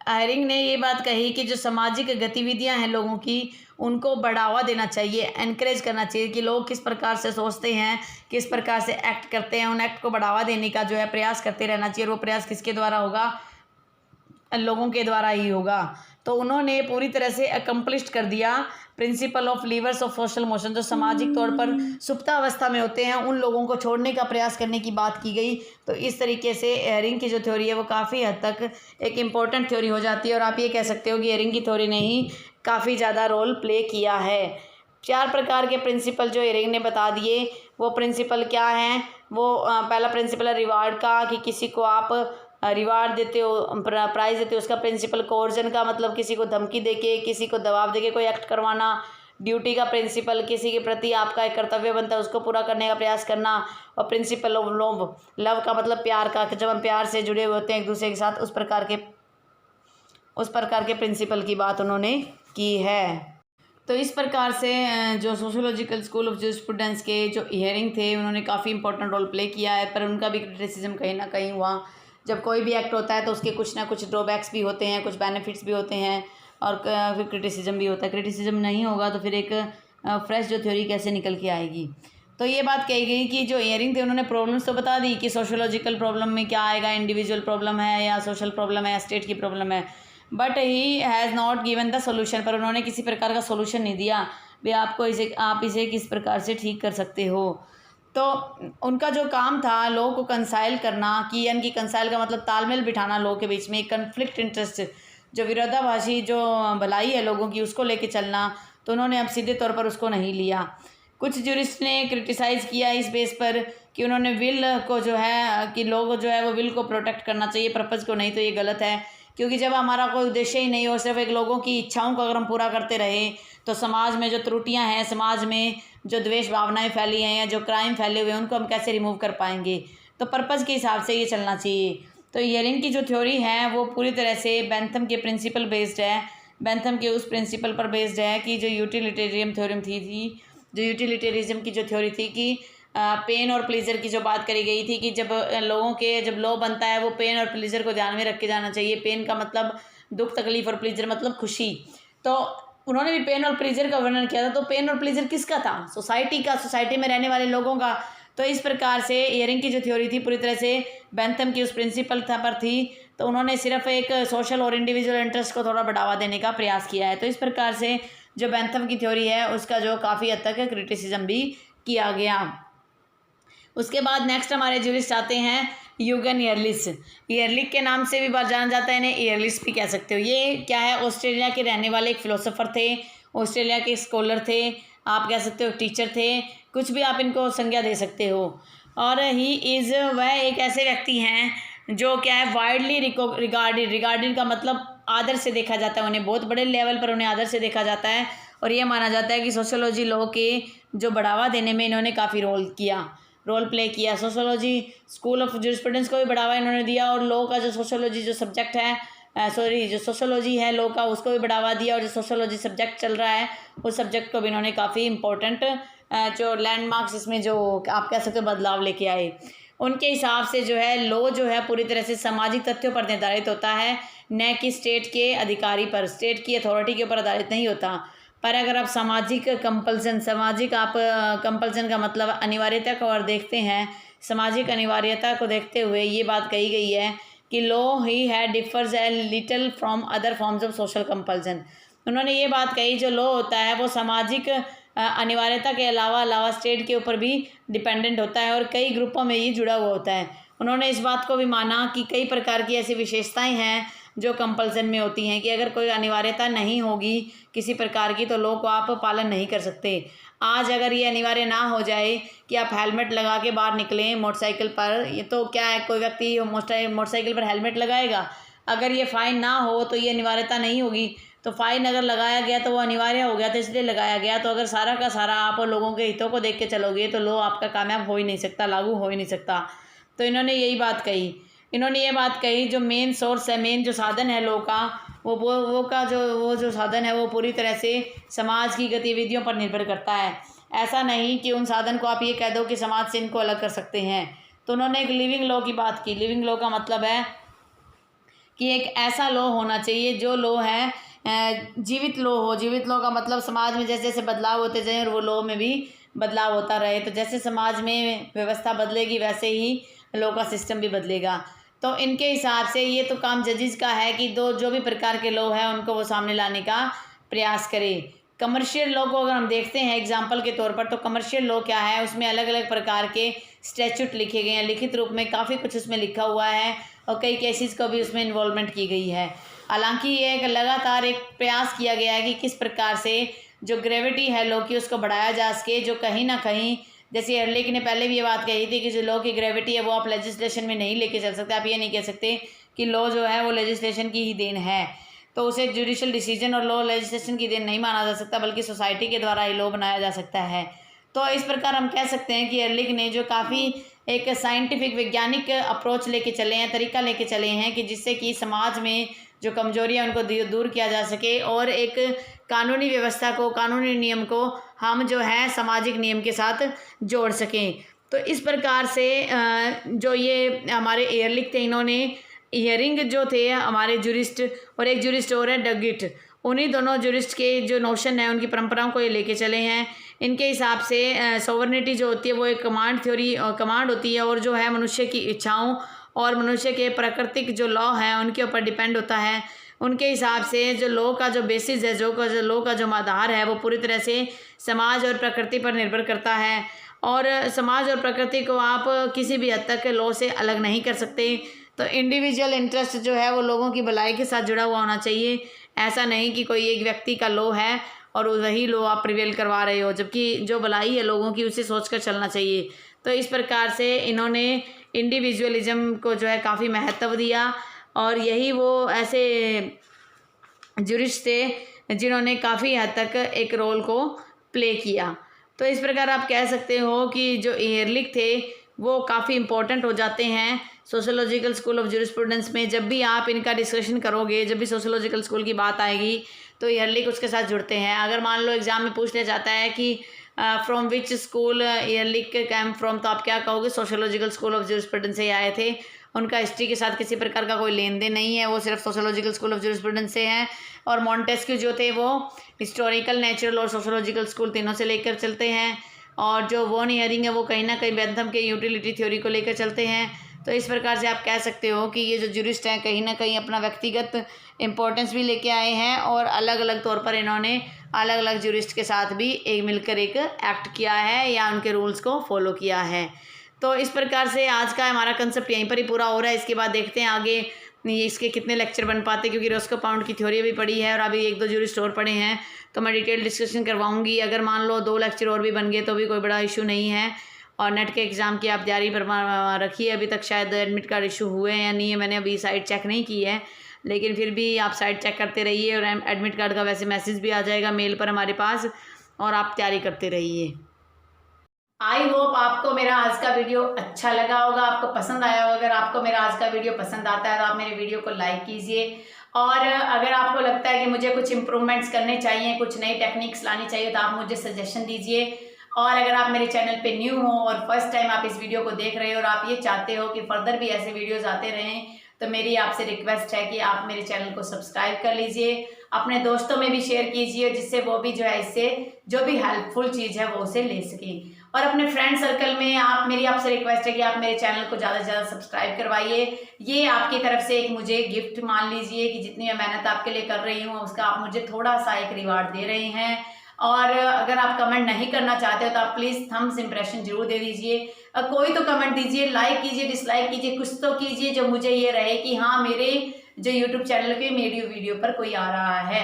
आयरिंग ने ये बात कही कि जो सामाजिक गतिविधियां हैं लोगों की, उनको बढ़ावा देना चाहिए, एनकरेज करना चाहिए कि लोग किस प्रकार से सोचते हैं, किस प्रकार से एक्ट करते हैं, उन एक्ट को बढ़ावा देने का जो है प्रयास करते रहना चाहिए। और वो प्रयास किसके द्वारा होगा? लोगों के द्वारा ही होगा। तो उन्होंने पूरी तरह से अकम्पलिश्ड कर दिया principle of levers of social motion. जो सामाजिक तौर पर सुप्तावस्था में होते हैं, उन लोगों को छोड़ने का प्रयास करने की बात की गई। तो इस तरीके से एयरिंग की जो थ्योरी है वो काफ़ी हद तक एक इम्पॉर्टेंट थ्योरी हो जाती है। और आप ये कह सकते हो कि एयरिंग की थ्योरी ने ही काफ़ी ज़्यादा रोल प्ले किया है। 4 प्रकार के प्रिंसिपल जो एयरिंग ने बता दिए, वो प्रिंसिपल क्या हैं? वो पहला प्रिंसिपल है रिवार्ड का, कि किसी को आप रिवार्ड देते हो, प्राइज़ देते हो। उसका प्रिंसिपल कोर्जन का मतलब किसी को धमकी देके, किसी को दबाव देके कोई एक्ट करवाना। ड्यूटी का प्रिंसिपल, किसी के प्रति आपका एक कर्तव्य बनता है उसको पूरा करने का प्रयास करना। और प्रिंसिपल ऑफ लव, लव का मतलब प्यार का, जब हम प्यार से जुड़े हुए होते हैं एक दूसरे के साथ, उस प्रकार के प्रिंसिपल की बात उन्होंने की है। तो इस प्रकार से जो सोशियोलॉजिकल स्कूल ऑफ जूरिस्प्रूडेंस के जो ईयरिंग थे, उन्होंने काफ़ी इंपॉर्टेंट रोल प्ले किया है। पर उनका भी क्रिटिसिज्म कहीं ना कहीं हुआ। जब कोई भी एक्ट होता है तो उसके कुछ ना कुछ ड्रॉबैक्स भी होते हैं, कुछ बेनिफिट्स भी होते हैं, और फिर क्रिटिसिज्म भी होता है। क्रिटिसिज्म नहीं होगा तो फिर एक फ्रेश जो थ्योरी कैसे निकल के आएगी। तो ये बात कही गई कि जो ईयरिंग थे उन्होंने प्रॉब्लम्स तो बता दी कि सोशियोलॉजिकल प्रॉब्लम में क्या आएगा, इंडिविजुअल प्रॉब्लम है या सोशल प्रॉब्लम है या स्टेट की प्रॉब्लम है। But he has not given the solution, पर उन्होंने किसी प्रकार का सोल्यूशन नहीं दिया भी आप इसे किस प्रकार से ठीक कर सकते हो। तो उनका जो काम था लोगों को कंसाइल करना, कि यानी कि कंसाइल का मतलब तालमेल बिठाना लोगों के बीच में, कन्फ्लिक्ट इंटरेस्ट, जो विरोधाभासी जो भलाई है लोगों की उसको लेके चलना। तो उन्होंने अब सीधे तौर पर उसको नहीं लिया। कुछ ज्यूरिस्ट ने क्रिटिसाइज़ किया इस बेस पर कि उन्होंने विल को जो है, कि लोग जो है वो विल को प्रोटेक्ट करना चाहिए, पर्पज़ को नहीं। तो ये गलत है, क्योंकि जब हमारा कोई उद्देश्य ही नहीं हो, सिर्फ एक लोगों की इच्छाओं को अगर हम पूरा करते रहे, तो समाज में जो त्रुटियां हैं, समाज में जो द्वेष भावनाएं फैली हैं या जो क्राइम फैले हुए हैं, उनको हम कैसे रिमूव कर पाएंगे। तो पर्पज़ के हिसाब से ये चलना चाहिए। तो ईयरिंग की जो थ्योरी है वो पूरी तरह से बेंथम के प्रिंसिपल बेस्ड है। बेंथम के उस प्रिंसिपल पर बेस्ड है कि जो यूटिलिटेरियन थ्योरी थी, जो यूटिलिटेरिज्म की जो थ्योरी थी कि पेन और प्लेजर की जो बात करी गई थी, कि जब लॉ बनता है वो पेन और प्लेजर को ध्यान में रख के जाना चाहिए। पेन का मतलब दुख तकलीफ और प्लेजर मतलब खुशी। तो उन्होंने भी पेन और प्लेजर का वर्णन किया था। तो पेन और प्लेजर किसका था? सोसाइटी का, सोसाइटी में रहने वाले लोगों का। तो इस प्रकार से ईयरिंग की जो थ्योरी थी पूरी तरह से बेंथम की उस प्रिंसिपल पर थी। तो उन्होंने सिर्फ एक सोशल और इंडिविजुअल इंटरेस्ट को थोड़ा बढ़ावा देने का प्रयास किया है। तो इस प्रकार से जो बेंथम की थ्योरी है उसका जो काफ़ी हद तक क्रिटिसिज्म भी किया गया। उसके बाद नेक्स्ट हमारे ज्यूरिस्ट आते हैं यूगन ईयरलिच। ईयरलिच के नाम से भी बात जाना जाता है, इन्हें ईयरलिच भी कह सकते हो। ये क्या है? ऑस्ट्रेलिया के रहने वाले एक फिलोसोफर थे, ऑस्ट्रेलिया के स्कॉलर थे, आप कह सकते हो टीचर थे, कुछ भी आप इनको संज्ञा दे सकते हो। और वह एक ऐसे व्यक्ति हैं जो क्या है, वाइडली रिगार्डेड का मतलब आदर से देखा जाता है। उन्हें बहुत बड़े लेवल पर उन्हें आदर से देखा जाता है। और ये माना जाता है कि सोशियोलॉजी लॉ के जो बढ़ावा देने में इन्होंने काफ़ी रोल प्ले किया। सोशियोलॉजी स्कूल ऑफ जूरिस्प्रूडेंस को भी बढ़ावा इन्होंने दिया, और लॉ का जो सोशियोलॉजी जो सब्जेक्ट है, जो सोशियोलॉजी है लॉ का, उसको भी बढ़ावा दिया। और जो सोशियोलॉजी सब्जेक्ट चल रहा है उस सब्जेक्ट को भी इन्होंने काफ़ी इंपॉर्टेंट जो लैंडमार्क्स इसमें जो आप कह सकते हो बदलाव लेके आए। उनके हिसाब से जो है लॉ जो है पूरी तरह से सामाजिक तथ्यों पर निर्धारित होता है, न कि स्टेट के अधिकारी पर, स्टेट की अथॉरिटी के ऊपर आधारित नहीं होता। पर अगर आप सामाजिक कंपल्सन का मतलब अनिवार्यता को और देखते हैं, सामाजिक अनिवार्यता को देखते हुए ये बात कही गई है कि लॉ ही है differs a little from other forms of social compulsion. उन्होंने ये बात कही जो लॉ होता है वो सामाजिक अनिवार्यता के अलावा स्टेट के ऊपर भी डिपेंडेंट होता है और कई ग्रुपों में ये जुड़ा हुआ होता है। उन्होंने इस बात को भी माना कि कई प्रकार की ऐसी विशेषताएं हैं जो कंपल्सन में होती हैं कि अगर कोई अनिवार्यता नहीं होगी किसी प्रकार की तो लॉ को आप पालन नहीं कर सकते। आज अगर ये अनिवार्य ना हो जाए कि आप हेलमेट लगा के बाहर निकलें मोटरसाइकिल पर, ये तो क्या है, कोई व्यक्ति मोटरसाइकिल पर हेलमेट लगाएगा? अगर ये फ़ाइन ना हो तो ये अनिवार्यता नहीं होगी। तो फ़ाइन अगर लगाया गया तो वो अनिवार्य हो गया, तो इसलिए लगाया गया। तो अगर सारा का सारा आप लोगों के हितों को देख के चलोगे तो लॉ आपका कामयाब हो ही नहीं सकता, लागू हो ही नहीं सकता। तो इन्होंने यही बात कही। इन्होंने ये बात कही जो मेन सोर्स है, मेन जो साधन है लॉ का, वो जो साधन है वो पूरी तरह से समाज की गतिविधियों पर निर्भर करता है। ऐसा नहीं कि उन साधन को आप ये कह दो कि समाज से इनको अलग कर सकते हैं। तो उन्होंने एक लिविंग लॉ की बात की। लिविंग लॉ का मतलब है कि एक ऐसा लॉ होना चाहिए जो लॉ है जीवित लॉ हो। जीवित लॉ का मतलब समाज में जैसे जैसे बदलाव होते जाए और वो लॉ में भी बदलाव होता रहे। तो जैसे समाज में व्यवस्था बदलेगी वैसे ही लॉ का सिस्टम भी बदलेगा। तो इनके हिसाब से ये तो काम जजेस का है कि जो भी प्रकार के लॉ है उनको वो सामने लाने का प्रयास करें। कमर्शियल लॉ को अगर हम देखते हैं एग्जाम्पल के तौर पर, तो कमर्शियल लॉ क्या है, उसमें अलग अलग प्रकार के स्टैट्यूट लिखे गए हैं, लिखित रूप में काफ़ी कुछ उसमें लिखा हुआ है और कई केसेस को भी उसमें इन्वॉल्वमेंट की गई है। हालांकि ये एक लगातार एक प्रयास किया गया है कि किस प्रकार से जो ग्रेविटी है लॉ की उसको बढ़ाया जा सके, जो कहीं ना कहीं, जैसे एयरलिक ने पहले भी ये बात कही थी कि जो लॉ की ग्रेविटी है वो आप लेजिस्लेशन में नहीं लेके चल सकते। आप ये नहीं कह सकते कि लॉ जो है वो लेजिस्लेशन की ही देन है, तो उसे जुडिशल डिसीजन और लॉ लेजिस्लेशन की देन नहीं माना जा सकता, बल्कि सोसाइटी के द्वारा ही लॉ बनाया जा सकता है। तो इस प्रकार हम कह सकते हैं कि एयरलिक ने जो काफ़ी एक साइंटिफिक वैज्ञानिक अप्रोच लेके चले हैं, तरीका लेके चले हैं कि जिससे कि समाज में जो कमजोरियां उनको दूर किया जा सके और एक कानूनी व्यवस्था को, कानूनी नियम को हम जो है सामाजिक नियम के साथ जोड़ सकें। तो इस प्रकार से जो ये हमारे एयरलिक थे, इन्होंने हियरिंग जो थे हमारे जुरिस्ट और एक जुरिस्ट और है डगिट, उन्हीं दोनों जुरिस्ट के जो नोशन है उनकी परंपराओं को ये लेके चले हैं। इनके हिसाब से सोवरेनिटी जो होती है वो एक कमांड होती है और जो है मनुष्य की इच्छाओं और मनुष्य के प्राकृतिक जो लॉ हैं उनके ऊपर डिपेंड होता है। उनके हिसाब से जो लॉ का जो बेसिस है, जो लॉ का जो आधार है वो पूरी तरह से समाज और प्रकृति पर निर्भर करता है और समाज और प्रकृति को आप किसी भी हद तक लॉ से अलग नहीं कर सकते। तो इंडिविजुअल इंटरेस्ट जो है वो लोगों की भलाई के साथ जुड़ा हुआ होना चाहिए। ऐसा नहीं कि कोई एक व्यक्ति का लॉ है और वही लॉ आप प्रिवेल करवा रहे हो, जबकि जो भलाई है लोगों की उसे सोचकर चलना चाहिए। तो इस प्रकार से इन्होंने इंडिविजुअलिज्म को जो है काफ़ी महत्व दिया और यही वो ऐसे जुरिस्ट थे जिन्होंने काफ़ी हद तक एक रोल को प्ले किया। तो इस प्रकार आप कह सकते हो कि जो एयरलिक थे वो काफ़ी इम्पोर्टेंट हो जाते हैं सोशियोलॉजिकल स्कूल ऑफ ज्यूरिस्प्रूडेंस में। जब भी आप इनका डिस्कशन करोगे, जब भी सोशियोलॉजिकल स्कूल की बात आएगी तो एयरलिक उसके साथ जुड़ते हैं। अगर मान लो एग्ज़ाम में पूछ लिया जाता है कि from which school Ehrlich came from, तो आप क्या कहोगे? सोशियोलॉजिकल स्कूल ऑफ ज्यूरिस्प्रूडेंस से आए थे। उनका हिस्ट्री के साथ किसी प्रकार का कोई लेन देन नहीं है, वो सिर्फ सोशियोलॉजिकल स्कूल ऑफ ज्यूरिस्प्रूडेंस से हैं। और मॉन्टेस्क्यू जो थे वो हिस्टोरिकल, नेचुरल और सोशियोलॉजिकल स्कूल तीनों से लेकर चलते हैं। और जो वॉन हियरिंग है वो कहीं ना कहीं बेंथम के यूटिलिटी थ्योरी को लेकर चलते हैं। तो इस प्रकार से आप कह सकते हो कि ये जो ज्यूरिस्ट हैं कहीं ना कहीं अपना व्यक्तिगत इम्पोर्टेंस भी लेके आए हैं और अलग अलग तौर पर इन्होंने अलग अलग ज्यूरिस्ट के साथ भी एक मिलकर एक एक्ट किया है या उनके रूल्स को फॉलो किया है। तो इस प्रकार से आज का हमारा कंसेप्ट यहीं पर ही पूरा हो रहा है। इसके बाद देखते हैं आगे इसके कितने लेक्चर बन पाते, क्योंकि रोस्को पाउंड की थ्योरी भी पढ़ी है और अभी एक दो ज्यूरिस्ट और पढ़े हैं, तो मैं डिटेल डिस्कशन करवाऊंगी। अगर मान लो 2 लेक्चर और भी बन गए तो भी कोई बड़ा इशू नहीं है। और नेट के एग्ज़ाम की आप तैयारी पर रखिए। अभी तक शायद एडमिट कार्ड इशू हुए हैं या नहीं है, मैंने अभी साइट चेक नहीं की है, लेकिन फिर भी आप साइट चेक करते रहिए। और एडमिट कार्ड का वैसे मैसेज भी आ जाएगा मेल पर हमारे पास, और आप तैयारी करते रहिए। आई होप आपको मेरा आज का वीडियो अच्छा लगा होगा, आपको पसंद आया होगा। अगर आपको मेरा आज का वीडियो पसंद आता है तो आप मेरे वीडियो को लाइक कीजिए। और अगर आपको लगता है कि मुझे कुछ इम्प्रूवमेंट्स करने चाहिए, कुछ नई टेक्निक्स लानी चाहिए, तो आप मुझे सजेशन दीजिए। और अगर आप मेरे चैनल पे न्यू हो और फर्स्ट टाइम आप इस वीडियो को देख रहे हो और आप ये चाहते हो कि फर्दर भी ऐसे वीडियोज़ आते रहें, तो मेरी आपसे रिक्वेस्ट है कि आप मेरे चैनल को सब्सक्राइब कर लीजिए, अपने दोस्तों में भी शेयर कीजिए, जिससे वो भी जो है इससे जो भी हेल्पफुल चीज़ है वो उसे ले सकें। और अपने फ्रेंड सर्कल में मेरी आपसे रिक्वेस्ट है कि आप मेरे चैनल को ज़्यादा से ज़्यादा सब्सक्राइब करवाइए। ये आपकी तरफ से एक मुझे गिफ्ट मान लीजिए कि जितनी मैं मेहनत आपके लिए कर रही हूँ उसका आप मुझे थोड़ा सा एक रिवार्ड दे रहे हैं। और अगर आप कमेंट नहीं करना चाहते हो तो आप प्लीज़ थम्स इम्प्रेशन जरूर दे दीजिए। कोई तो कमेंट दीजिए, लाइक कीजिए, डिसलाइक कीजिए, कुछ तो कीजिए जो मुझे ये रहे कि हाँ मेरे जो यूट्यूब चैनल के वीडियो पर कोई आ रहा है।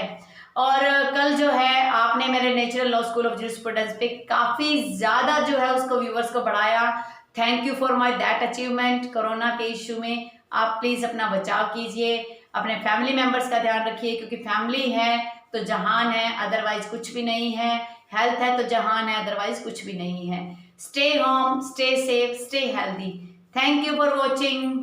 और कल जो है आपने मेरे natural law school of jurisprudence पे काफ़ी ज़्यादा जो है उसको व्यूवर्स को बढ़ाया। Thank you for my that achievement. Corona के इशू में आप प्लीज़ अपना बचाव कीजिए, अपने फैमिली मेम्बर्स का ध्यान रखिए, क्योंकि फैमिली है तो जहान है, अदरवाइज कुछ भी नहीं है। हेल्थ है तो जहान है, अदरवाइज कुछ भी नहीं है। Stay home, stay safe, stay healthy. Thank you for watching.